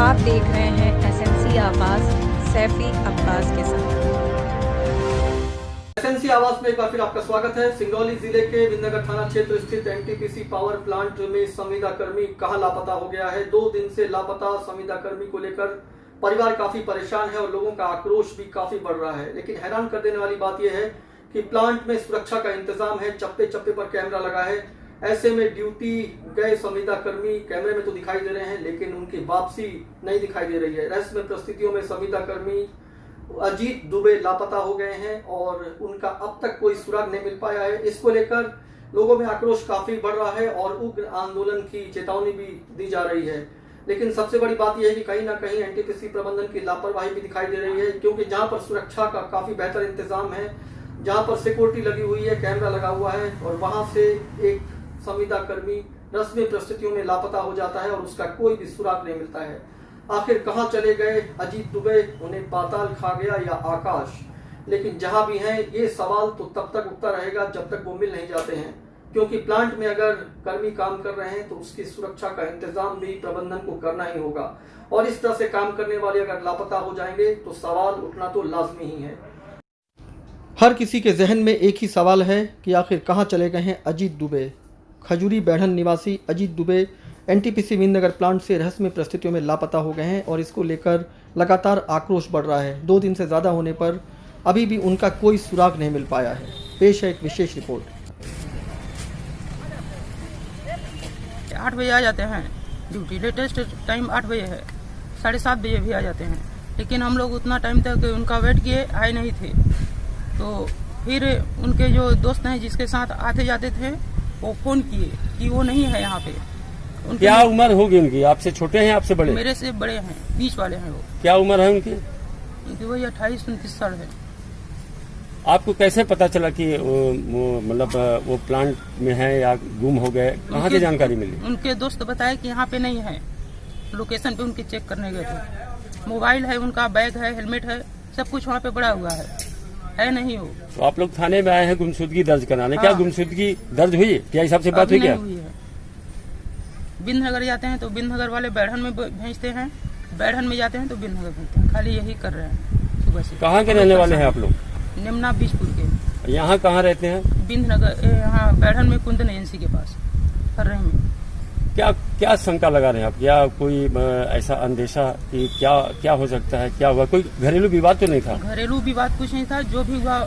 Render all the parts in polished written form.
आप देख रहे हैं एसएनसी आवाज सैफी अब्बास के साथ। एसएनसी आवाज में एक बार फिर आपका स्वागत है। सिंगरौली जिले के विंदनगर थाना क्षेत्र स्थित एनटीपीसी पावर प्लांट में संविदा कर्मी कहां लापता हो गया है। 2 दिन से लापता संविदा कर्मी को लेकर परिवार काफी परेशान है और लोगों का आक्रोश भी काफी बढ़ रहा है। लेकिन हैरान कर देने वाली बात यह है कि प्लांट में सुरक्षा का इंतजाम है, चप्पे चप्पे पर कैमरा लगा है। ऐसे में ड्यूटी गए संविदा कर्मी कैमरे में तो दिखाई दे रहे हैं, लेकिन उनकी वापसी नहीं दिखाई दे रही है। रहस्यमय परिस्थितियों में संविदा कर्मी अजीत दुबे लापता हो गए हैं और उनका अब तक कोई सुराग नहीं मिल पाया है। इसको लेकर लोगों में आक्रोश काफी बढ़ रहा है और उग्र आंदोलन की चेतावनी भी दी जा रही है। लेकिन सबसे बड़ी बात यह है कि कहीं ना कहीं एनटीपीसी प्रबंधन की लापरवाही भी दिखाई दे रही है, क्योंकि जहां पर सुरक्षा का काफी बेहतर इंतजाम है, जहां पर सिक्योरिटी लगी हुई है, कैमरा लगा हुआ है और वहां से एक संविदा कर्मी रहस्यमय परिस्थितियों में लापता हो जाता है और उसका कोई भी सुराग नहीं मिलता है। आखिर कहां चले गए अजीत दुबे? उन्हें पाताल खा गया या आकाश? लेकिन जहां भी हैं ये सवाल तो तब तक उठता रहेगा जब तक वो मिल नहीं जाते हैं, क्योंकि प्लांट में अगर कर्मी काम कर रहे हैं तो उसकी सुरक्षा का इंतजाम भी प्रबंधन को करना ही होगा और इस तरह से काम करने वाले अगर लापता हो जाएंगे तो सवाल उठना तो लाजमी ही है। हर किसी के जहन में एक ही सवाल है कि आखिर कहां चले गए हैं अजीत दुबे। खजूरी बैढ़न निवासी अजीत दुबे एनटीपीसी विंदनगर प्लांट से रहस्यमय परिस्थितियों में लापता हो गए हैं और इसको लेकर लगातार आक्रोश बढ़ रहा है। 2 दिन से ज़्यादा होने पर अभी भी उनका कोई सुराग नहीं मिल पाया है। पेश है एक विशेष रिपोर्ट। 8 बजे आ जाते हैं ड्यूटी, लेटेस्ट टाइम 8 बजे है, 7:30 बजे भी आ जाते हैं, लेकिन हम लोग उतना टाइम तक उनका वेट किए, आए नहीं थे। तो फिर उनके जो दोस्त हैं जिसके साथ आते जाते थे वो फोन किए कि वो नहीं है यहाँ पे। क्या उम्र होगी उनकी? आपसे छोटे हैं, आपसे बड़े? मेरे से बड़े हैं, बीच वाले हैं वो। क्या उम्र है उनकी? वही 28-29 साल है। आपको कैसे पता चला कि मतलब वो प्लांट में है या गुम हो गए? कहाँ से जानकारी मिली? उनके दोस्त बताए कि यहाँ पे नहीं है, लोकेशन पे उनके चेक करने गए थे। मोबाइल है उनका, बैग है, हेलमेट है, सब कुछ वहाँ पे पड़ा हुआ है नहीं वो। तो आप लोग थाने में आए हैं गुमशुदगी दर्ज कराने। क्या गुमशुदगी दर्ज हुई? क्या इस सबसे बात हुई? क्या विंदनगर जाते हैं तो विंदनगर वाले बैढ़न में भेजते हैं, बैढ़न में जाते हैं तो विंदनगर भेजते हैं। खाली यही कर रहे हैं सुबह से। कहाँ के रहने वाले हैं आप लोग? निम्ना बीजपुर के। यहाँ कहाँ रहते हैं? विंदनगर, यहाँ बैढ़न में कुंदन एजेंसी के पास कर रहे हैं। क्या शंका लगा रहे हैं आप? क्या कोई ऐसा अंदेशा कि क्या हो सकता है? क्या हुआ? कोई घरेलू विवाद तो नहीं था? घरेलू विवाद कुछ नहीं था, जो भी हुआ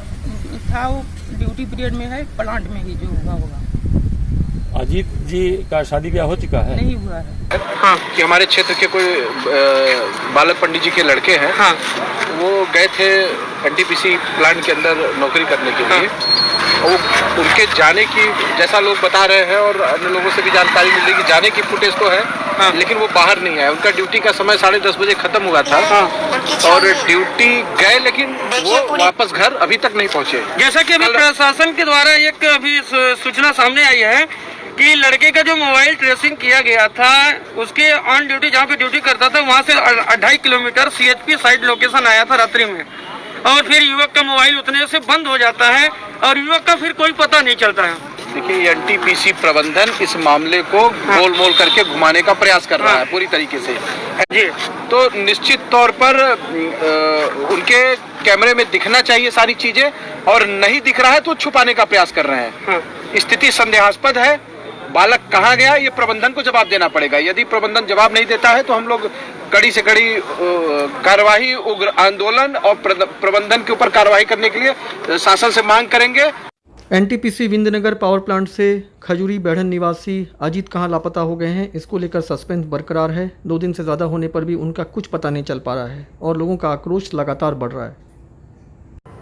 था वो ड्यूटी पीरियड में है, प्लांट में ही जो हुआ होगा। अजीत जी का शादी ब्याह हो चुका है? नहीं हुआ है। हाँ, कि हमारे क्षेत्र के कोई बालक पंडित जी के लड़के हैं। हाँ, वो गए थे एनटीपीसी प्लांट के अंदर नौकरी करने के लिए। वो उनके जाने की, जैसा लोग बता रहे हैं और अन्य लोगों से भी जानकारी मिल रही कि जाने की फुटेज तो है। हाँ, लेकिन वो बाहर नहीं आए। उनका ड्यूटी का समय 10:30 बजे खत्म हुआ था। हाँ, और ड्यूटी गए लेकिन वो वापस घर अभी तक नहीं पहुंचे। जैसा कि अभी प्रशासन के द्वारा एक अभी सूचना सामने आई है कि लड़के का जो मोबाइल ट्रेसिंग किया गया था, उसके ऑन ड्यूटी जहाँ पे ड्यूटी करता था वहाँ से 2.5 किलोमीटर सीएचपी साइड लोकेशन आया था रात्रि में, और फिर युवक का मोबाइल उतने से बंद हो जाता है और युवक का फिर कोई पता नहीं चलता है। देखिए, एनटीपीसी प्रबंधन इस मामले को गोल मोल करके घुमाने का प्रयास कर रहा है पूरी तरीके से जी। तो निश्चित तौर पर उनके कैमरे में दिखना चाहिए सारी चीजें, और नहीं दिख रहा है तो छुपाने का प्रयास कर रहे हैं। स्थिति संदेहास्पद है। बालक कहाँ गया ये प्रबंधन को जवाब देना पड़ेगा। यदि प्रबंधन जवाब नहीं देता है तो हम लोग कड़ी से कड़ी कार्रवाई, उग्र आंदोलन और प्रबंधन के ऊपर कार्रवाई करने के लिए शासन से मांग करेंगे। एनटीपीसी विंदनगर पावर प्लांट से खजूरी बैढ़न निवासी अजीत कहां लापता हो गए हैं, इसको लेकर सस्पेंस बरकरार है। 2 दिन से ज़्यादा होने पर भी उनका कुछ पता नहीं चल पा रहा है और लोगों का आक्रोश लगातार बढ़ रहा है।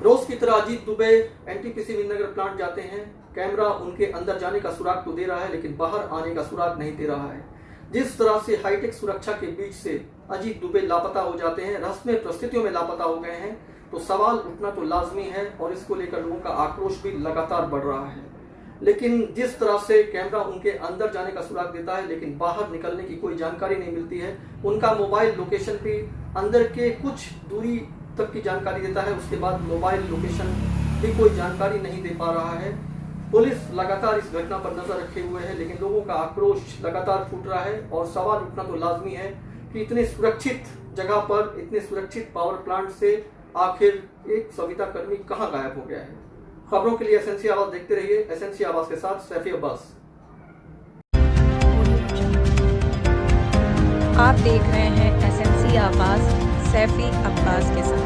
रोज की तरह अजीत दुबे एनटीपीसी विंदनगर प्लांट जाते हैं। कैमरा उनके अंदर जाने का सुराग तो दे रहा है, लेकिन बाहर आने का सुराग नहीं दे रहा है। जिस तरह से हाईटेक सुरक्षा के बीच से अजीत दुबे लापता हो जाते हैं, रहस्यमय परिस्थितियों में लापता हो गए हैं, तो सवाल उठना तो लाजमी है और इसको लेकर लोगों का आक्रोश भी लगातार बढ़ रहा है। लेकिन जिस तरह से कैमरा उनके अंदर जाने का सुराग देता है, लेकिन बाहर निकलने की कोई जानकारी नहीं मिलती है। उनका मोबाइल लोकेशन भी अंदर के कुछ दूरी तक की जानकारी देता है, उसके बाद मोबाइल लोकेशन भी कोई जानकारी नहीं दे पा रहा है। पुलिस लगातार इस घटना पर नजर रखे हुए है, लेकिन लोगों का आक्रोश लगातार फूट रहा है और सवाल उठना तो लाजमी है कि इतने सुरक्षित जगह पर, इतने सुरक्षित पावर प्लांट से आखिर एक संविदा कर्मी कहां गायब हो गया है। खबरों के लिए एसएनसी आवाज देखते रहिए। एसएनसी आवाज के साथ सैफी अब्बास। आप देख रहे हैं एसएनसी आवाज सैफी अब्बास के साथ।